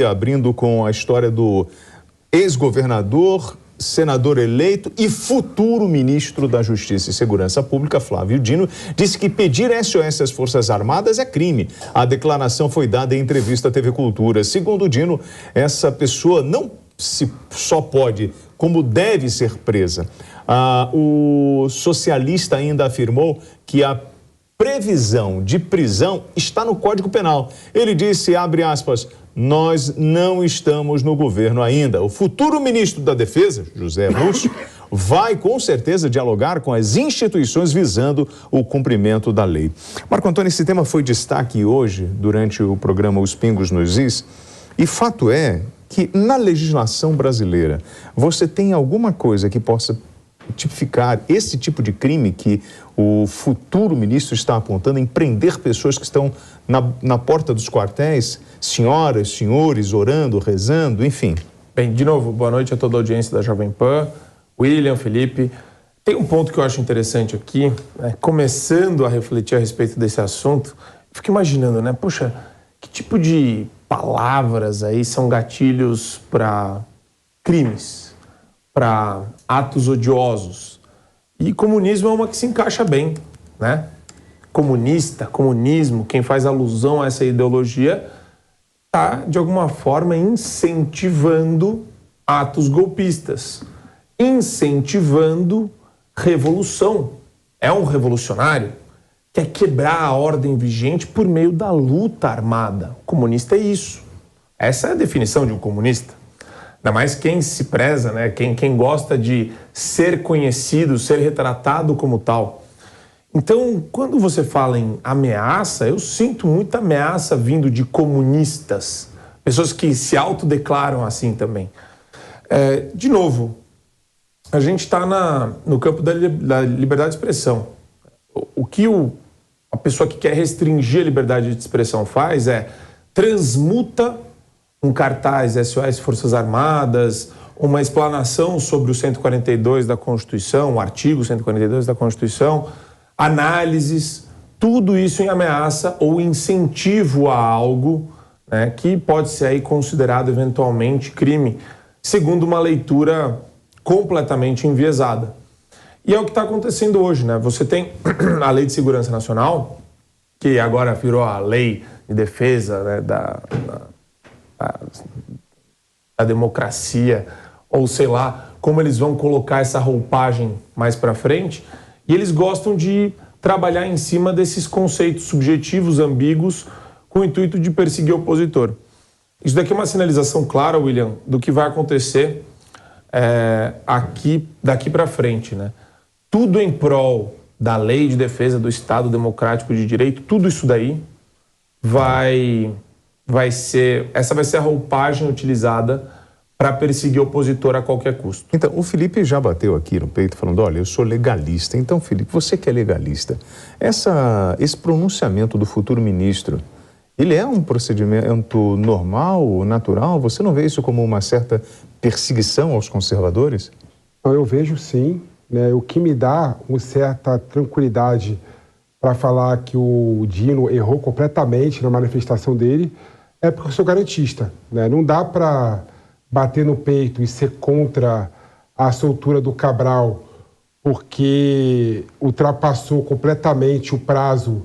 Abrindo com a história do ex-governador, senador eleito e futuro ministro da Justiça e Segurança Pública, Flávio Dino, disse que pedir SOS às Forças Armadas é crime. A declaração foi dada em entrevista à TV Cultura. Segundo Dino, essa pessoa não só pode, como deve ser presa. O socialista ainda afirmou que a previsão de prisão está no Código Penal. Ele disse, abre aspas, nós não estamos no governo ainda. O futuro ministro da Defesa, José Múcio, vai com certeza dialogar com as instituições visando o cumprimento da lei. Marco Antônio, esse tema foi destaque hoje durante o programa Os Pingos nos Is, e fato é que na legislação brasileira você tem alguma coisa que possa tipificar esse tipo de crime que o futuro ministro está apontando em prender pessoas que estão na porta dos quartéis, senhoras, senhores, orando, rezando, enfim. Bem, de novo, boa noite a toda a audiência da Jovem Pan, William, Felipe. Tem um ponto que eu acho interessante aqui, né? Começando a refletir a respeito desse assunto, fico imaginando, né? Poxa, que tipo de palavras aí são gatilhos para crimes, para atos odiosos? E comunismo é uma que se encaixa bem, né? Comunista, comunismo, quem faz alusão a essa ideologia está, de alguma forma, incentivando atos golpistas, incentivando revolução. É um revolucionário, quer quebrar a ordem vigente por meio da luta armada. O comunista é isso. Essa é a definição de um comunista. Ainda mais quem se preza, né? Quem gosta de ser conhecido, ser retratado como tal. Então, quando você fala em ameaça, eu sinto muita ameaça vindo de comunistas, pessoas que se autodeclaram assim também. De novo, a gente está no campo da liberdade de expressão. O que a pessoa que quer restringir a liberdade de expressão faz é transmuta um cartaz SOS Forças Armadas, uma explanação sobre o 142 da Constituição, o artigo 142 da Constituição, análises, tudo isso em ameaça ou incentivo a algo, né, que pode ser aí considerado eventualmente crime, segundo uma leitura completamente enviesada. E é o que está acontecendo hoje, né? Você tem a Lei de Segurança Nacional, que agora virou a Lei de Defesa, né, da democracia, ou sei lá, como eles vão colocar essa roupagem mais para frente, e eles gostam de trabalhar em cima desses conceitos subjetivos, ambíguos, com o intuito de perseguir o opositor. Isso daqui é uma sinalização clara, William, do que vai acontecer daqui para frente, né? Tudo em prol da lei de defesa do Estado Democrático de Direito, tudo isso daí essa vai ser a roupagem utilizada para perseguir o opositor a qualquer custo. Então, o Felipe já bateu aqui no peito falando, olha, eu sou legalista. Então, Felipe, você que é legalista, esse pronunciamento do futuro ministro, ele é um procedimento normal, natural? Você não vê isso como uma certa perseguição aos conservadores? Eu vejo sim, né? O que me dá uma certa tranquilidade para falar que o Dino errou completamente na manifestação dele é porque eu sou garantista, né? Não dá para bater no peito e ser contra a soltura do Cabral porque ultrapassou completamente o prazo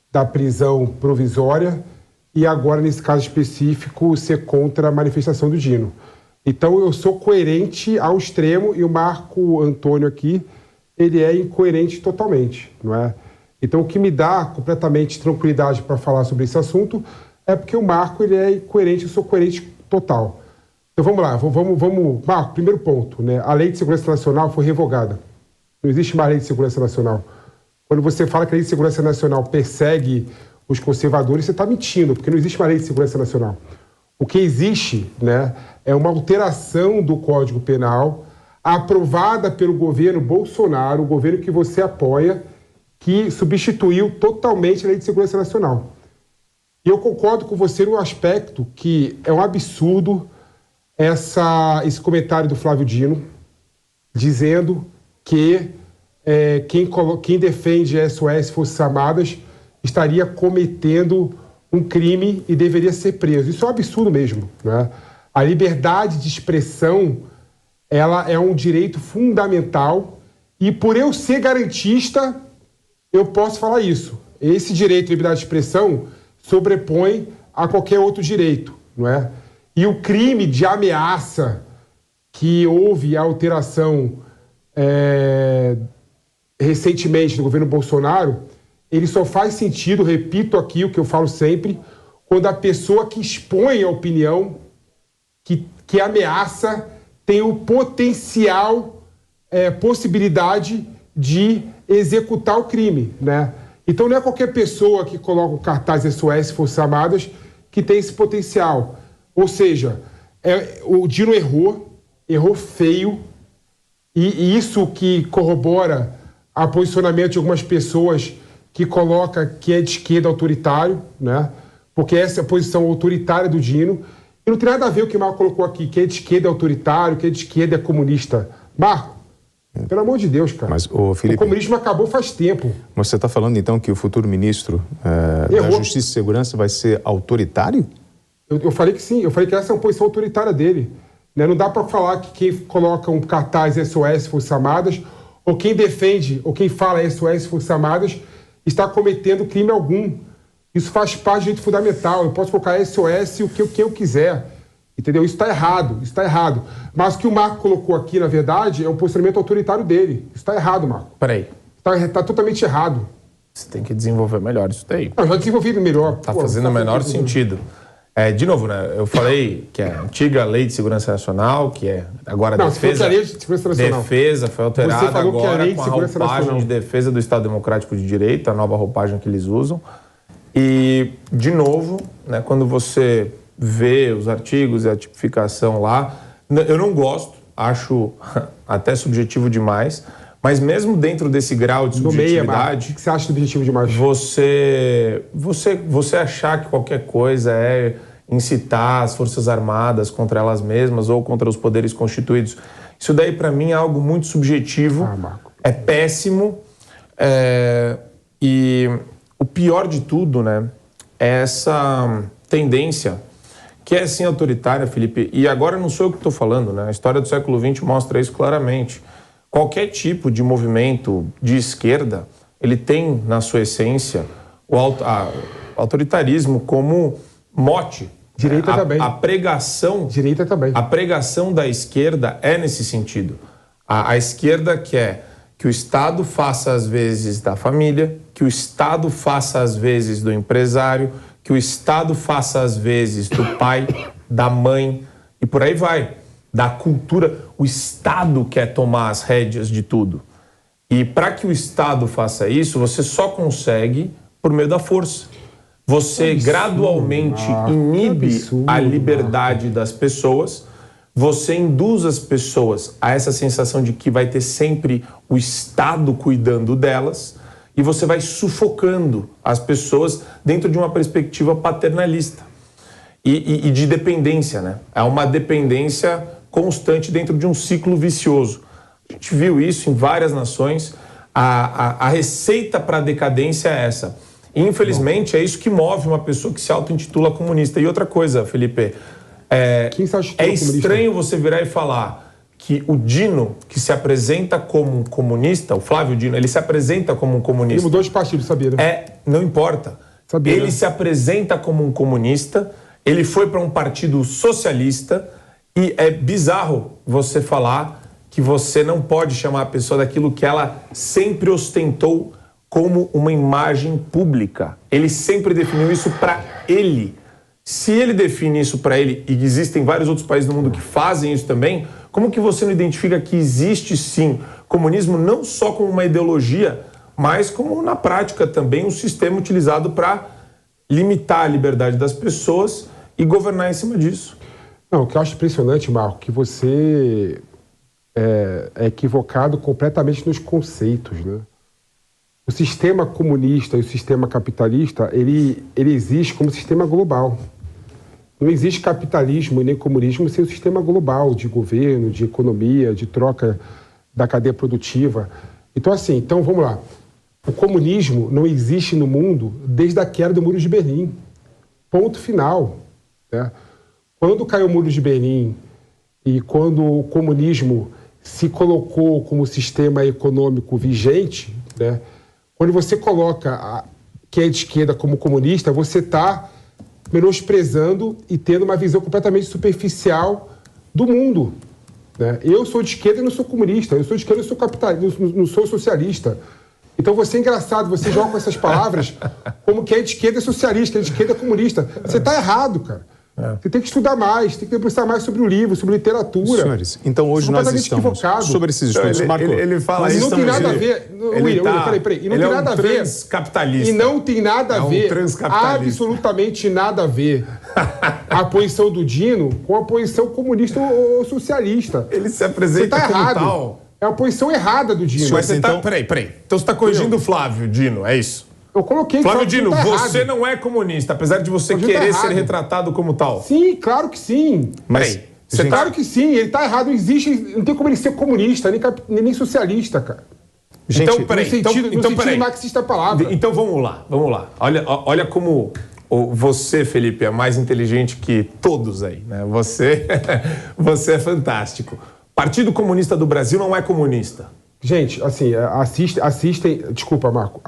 da prisão provisória e agora, nesse caso específico, ser contra a manifestação do Dino. Então, eu sou coerente ao extremo e o Marco Antônio aqui, ele é incoerente totalmente, não é? Então, o que me dá completamente tranquilidade para falar sobre esse assunto é porque o Marco, ele é incoerente, eu sou coerente total. Então, vamos lá, vamos... Marco, primeiro ponto, né? A Lei de Segurança Nacional foi revogada. Não existe mais Lei de Segurança Nacional. Quando você fala que a Lei de Segurança Nacional persegue os conservadores, você está mentindo, porque não existe mais Lei de Segurança Nacional. O que existe, né, é uma alteração do Código Penal aprovada pelo governo Bolsonaro, o governo que você apoia, que substituiu totalmente a Lei de Segurança Nacional. E eu concordo com você no aspecto que é um absurdo esse comentário do Flávio Dino, dizendo que quem defende SOS Forças Armadas estaria cometendo um crime e deveria ser preso. Isso é um absurdo mesmo, né? A liberdade de expressão, ela é um direito fundamental e por eu ser garantista, eu posso falar isso. Esse direito de liberdade de expressão sobrepõe a qualquer outro direito, não é? E o crime de ameaça que houve a alteração recentemente do governo Bolsonaro, ele só faz sentido, repito aqui o que eu falo sempre, quando a pessoa que expõe a opinião, que ameaça, tem o potencial, possibilidade de executar o crime, né? Então não é qualquer pessoa que coloca o cartaz SOS Forças Armadas que tem esse potencial. Ou seja, o Dino errou feio, e isso que corrobora o posicionamento de algumas pessoas que coloca que é de esquerda autoritário, né? Porque essa é a posição autoritária do Dino. E não tem nada a ver o que o Marco colocou aqui, que é de esquerda é autoritário, que é de esquerda é comunista. Marco, pelo amor de Deus, cara. Mas, Felipe, o comunismo acabou faz tempo. Mas você está falando, então, que o futuro ministro da Justiça e Segurança vai ser autoritário? Eu falei que sim. Eu falei que essa é uma posição autoritária dele. Né? Não dá para falar que quem coloca um cartaz SOS Forças Armadas, ou quem defende, ou quem fala SOS Forças Armadas, está cometendo crime algum. Isso faz parte do direito fundamental. Eu posso colocar SOS o que eu quiser. Entendeu? Isso está errado. Isso está errado. Mas o que o Marco colocou aqui, na verdade, é um posicionamento autoritário dele. Isso está errado, Marco. Peraí. Está totalmente errado. Você tem que desenvolver melhor isso daí. Eu já desenvolvi melhor. Está fazendo o menor sentido. De novo, né? Eu falei que a antiga Lei de Segurança Nacional, que é agora a defesa... a Lei de Segurança Nacional. Defesa foi alterada agora com a roupagem Nacional. de defesa do Estado Democrático de Direito, a nova roupagem que eles usam. E, de novo, né, quando você vê os artigos e a tipificação lá, eu não gosto, acho até subjetivo demais, mas mesmo dentro desse grau de subjetividade... O que você acha subjetivo demais? Você achar que qualquer coisa é incitar as Forças Armadas contra elas mesmas ou contra os poderes constituídos, isso daí para mim é algo muito subjetivo, é péssimo, e o pior de tudo, né, é essa tendência que é sim autoritária, Felipe, e agora não sou eu que estou falando, né, a história do século XX mostra isso claramente. Qualquer tipo de movimento de esquerda, ele tem na sua essência o autoritarismo como mote. Direita também. A pregação. Direita também. A pregação da esquerda é nesse sentido. A esquerda quer que o Estado faça às vezes da família, que o Estado faça às vezes do empresário, que o Estado faça às vezes do pai, da mãe e por aí vai. Da cultura. O Estado quer tomar as rédeas de tudo. E para que o Estado faça isso, você só consegue por meio da força. Você gradualmente inibe a liberdade das pessoas, você induz as pessoas a essa sensação de que vai ter sempre o Estado cuidando delas e você vai sufocando as pessoas dentro de uma perspectiva paternalista e de dependência, né? É uma dependência constante dentro de um ciclo vicioso. A gente viu isso em várias nações. A receita para a decadência é essa. Infelizmente, é isso que move uma pessoa que se auto-intitula comunista. E outra coisa, Felipe, é estranho você virar e falar que o Dino, que se apresenta como um comunista, o Flávio Dino, ele se apresenta como um comunista. Ele mudou de partido, sabia, né? Não importa. Sabia, ele né? se apresenta como um comunista, ele foi para um partido socialista e é bizarro você falar que você não pode chamar a pessoa daquilo que ela sempre ostentou como uma imagem pública. Ele sempre definiu isso para ele. Se ele define isso para ele, e existem vários outros países do mundo que fazem isso também, como que você não identifica que existe sim comunismo não só como uma ideologia, mas como na prática também um sistema utilizado para limitar a liberdade das pessoas e governar em cima disso? Não, o que eu acho impressionante, Marco, que você é equivocado completamente nos conceitos, né? O sistema comunista e o sistema capitalista, ele existe como sistema global. Não existe capitalismo e nem comunismo sem o sistema global de governo, de economia, de troca da cadeia produtiva. Então, assim, vamos lá. O comunismo não existe no mundo desde a queda do Muro de Berlim. Ponto final. Né? Quando caiu o Muro de Berlim e quando o comunismo se colocou como sistema econômico vigente, né? Quando você coloca quem é de esquerda como comunista, você está menosprezando e tendo uma visão completamente superficial do mundo. Né? Eu sou de esquerda e não sou comunista. Eu sou de esquerda e não sou capitalista, não sou socialista. Então você é engraçado, você joga com essas palavras como que é de esquerda é socialista, quem é de esquerda é comunista. Você está errado, cara. Você tem que estudar mais, tem que debruçar mais sobre o livro, sobre literatura. Senhores, então hoje nós estamos equivocado. sobre esses estudos. Marco, ele fala isso. Não tem nada a ver. Peraí. E não tem nada a ver. Transcapitalista. E não tem nada a ver. Absolutamente nada a ver. A posição do Dino com a posição comunista ou socialista. Ele se apresenta você tá como errado. tal. É a posição errada do Dino. Mas você tá... Peraí. Então você está corrigindo o Flávio Dino, é isso? Eu coloquei... Flávio Dino, tá você não é comunista, apesar de você querer ser retratado como tal. Sim, claro que sim. Mas... Claro que sim, ele tá errado. Não tem como ele ser comunista, nem socialista, cara. Gente, então, peraí. No sentido marxista da palavra. Então vamos lá. Olha como você, Felipe, é mais inteligente que todos aí, né? Você é fantástico. Partido Comunista do Brasil não é comunista. Gente, assim, assistem... Desculpa, Marco.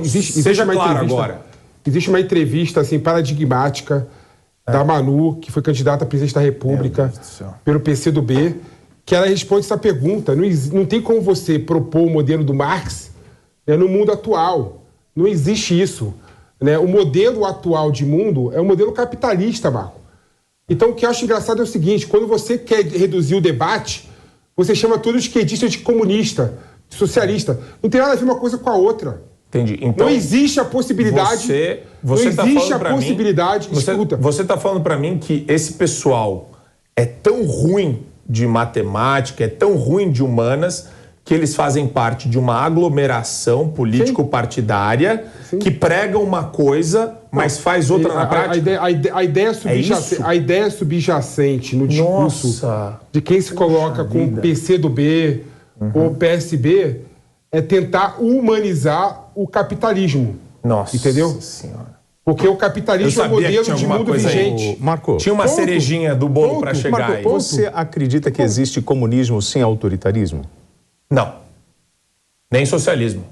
Seja claro agora. Existe uma entrevista, assim, paradigmática da Manu, que foi candidata a presidente da República pelo PCdoB, que ela responde essa pergunta. Não tem como você propor o modelo do Marx, né, no mundo atual. Não existe isso. Né? O modelo atual de mundo é um modelo capitalista, Marco. Então, o que eu acho engraçado é o seguinte, quando você quer reduzir o debate, você chama todos os esquerdistas de comunista, de socialista. Não tem nada a ver uma coisa com a outra. Entendi. Então, não existe a possibilidade... Você não existe a possibilidade... Escuta. Você está falando para mim que esse pessoal é tão ruim de matemática, é tão ruim de humanas, que eles fazem parte de uma aglomeração político-partidária que prega uma coisa, mas faz outra na prática. A ideia subjacente no discurso de quem se coloca com o PCdoB ou PSB é tentar humanizar o capitalismo. Nossa, entendeu? Senhora. Porque o capitalismo é um modelo de mundo vigente. Marco, tinha uma cerejinha do bolo para chegar aí. Você acredita que existe comunismo sem autoritarismo? Não. Nem socialismo.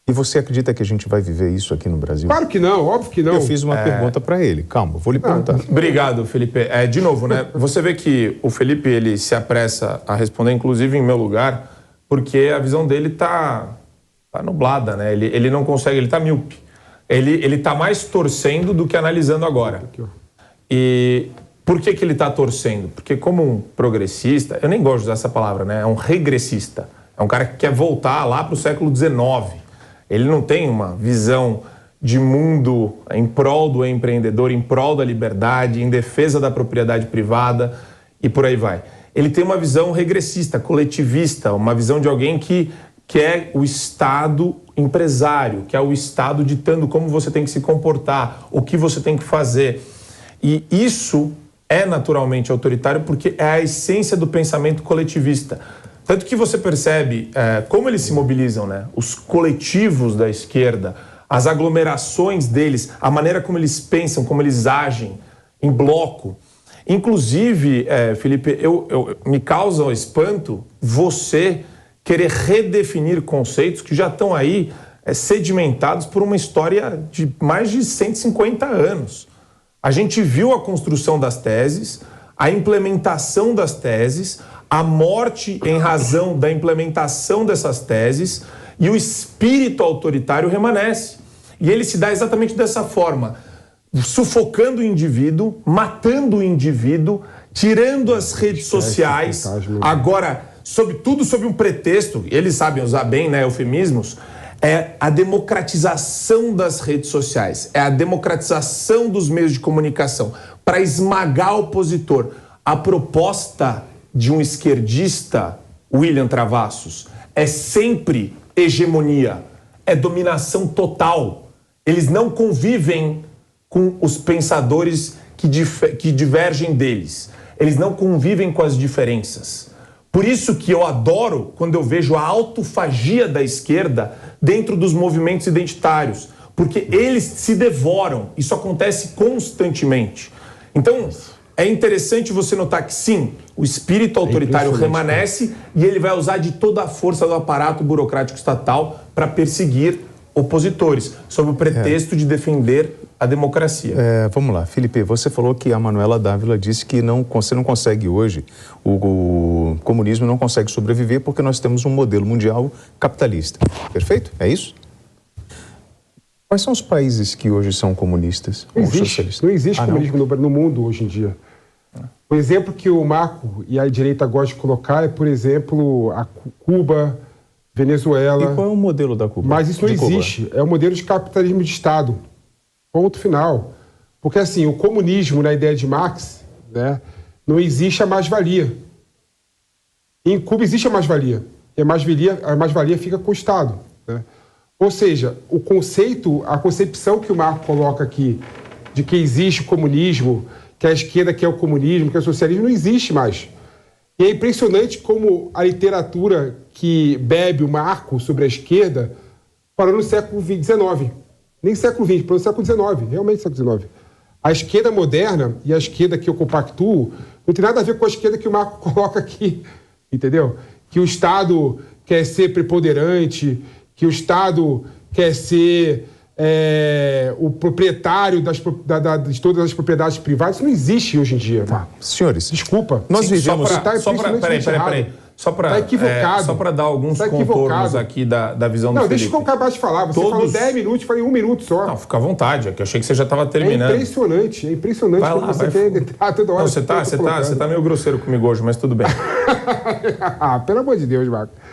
E você acredita que a gente vai viver isso aqui no Brasil? Claro que não, óbvio que não. Eu fiz uma pergunta para ele. Calma, vou lhe perguntar. Obrigado, Felipe. De novo, né? Você vê que o Felipe ele se apressa a responder, inclusive em meu lugar, porque a visão dele tá nublada, né? Ele não consegue, ele tá míope. Ele tá mais torcendo do que analisando agora. E por que ele tá torcendo? Porque como um progressista, eu nem gosto de usar essa palavra, né? É um regressista. É um cara que quer voltar lá para o século XIX. Ele não tem uma visão de mundo em prol do empreendedor, em prol da liberdade, em defesa da propriedade privada e por aí vai. Ele tem uma visão regressista, coletivista, uma visão de alguém que quer o Estado empresário, que é o Estado ditando como você tem que se comportar, o que você tem que fazer. E isso é naturalmente autoritário porque é a essência do pensamento coletivista. Tanto que você percebe como eles se mobilizam, né? Os coletivos da esquerda, as aglomerações deles, a maneira como eles pensam, como eles agem em bloco. Inclusive, Felipe, me causa espanto você querer redefinir conceitos que já estão aí sedimentados por uma história de mais de 150 anos. A gente viu a construção das teses, a implementação das teses, a morte em razão da implementação dessas teses e o espírito autoritário permanece. E ele se dá exatamente dessa forma, sufocando o indivíduo, matando o indivíduo, tirando as redes sociais, agora, tudo sob um pretexto, eles sabem usar bem, né, eufemismos, é a democratização das redes sociais, é a democratização dos meios de comunicação, para esmagar o opositor. A proposta de um esquerdista, William Travassos, é sempre hegemonia, é dominação total. Eles não convivem com os pensadores que divergem deles. Eles não convivem com as diferenças. Por isso que eu adoro quando eu vejo a autofagia da esquerda dentro dos movimentos identitários. porque eles se devoram. Isso acontece constantemente. Então, é interessante você notar que, sim, o espírito autoritário remanesce e ele vai usar de toda a força do aparato burocrático estatal para perseguir opositores, sob o pretexto de defender a democracia. Vamos lá, Felipe, você falou que a Manuela Dávila disse que você não consegue hoje, o comunismo não consegue sobreviver porque nós temos um modelo mundial capitalista. Perfeito? É isso? Quais são os países que hoje são comunistas ou socialistas? Não existe comunismo no mundo hoje em dia. O exemplo que o Marco e a direita gostam de colocar é, por exemplo, a Cuba, Venezuela. E qual é o modelo da Cuba? Mas isso não existe. É o modelo de capitalismo de Estado. Ponto final. Porque, assim, o comunismo, na ideia de Marx, né, não existe a mais-valia. Em Cuba existe a mais-valia. E a mais-valia fica com o Estado, né? Ou seja, o conceito, a concepção que o Marco coloca aqui de que existe o comunismo, que a esquerda quer o comunismo, que é o socialismo, não existe mais. E é impressionante como a literatura que bebe o Marco sobre a esquerda parou no século XIX. Nem século XX, parou no século XIX, realmente século XIX. A esquerda moderna e a esquerda que eu compactuo não tem nada a ver com a esquerda que o Marco coloca aqui, entendeu? Que o Estado quer ser preponderante, que o Estado quer ser o proprietário de todas as propriedades privadas. Isso não existe hoje em dia. Senhores, desculpa. Nós vivemos... Peraí. Só para dar alguns contornos aqui da visão do Felipe. Não, deixa eu acabar de falar. Você falou 10 minutos, falei 1 minuto só. Não, fica à vontade, é que eu achei que você já estava terminando. É impressionante Vai lá, você quer entrar toda hora. Não, você tá meio grosseiro comigo hoje, mas tudo bem. Pelo amor de Deus, Marco.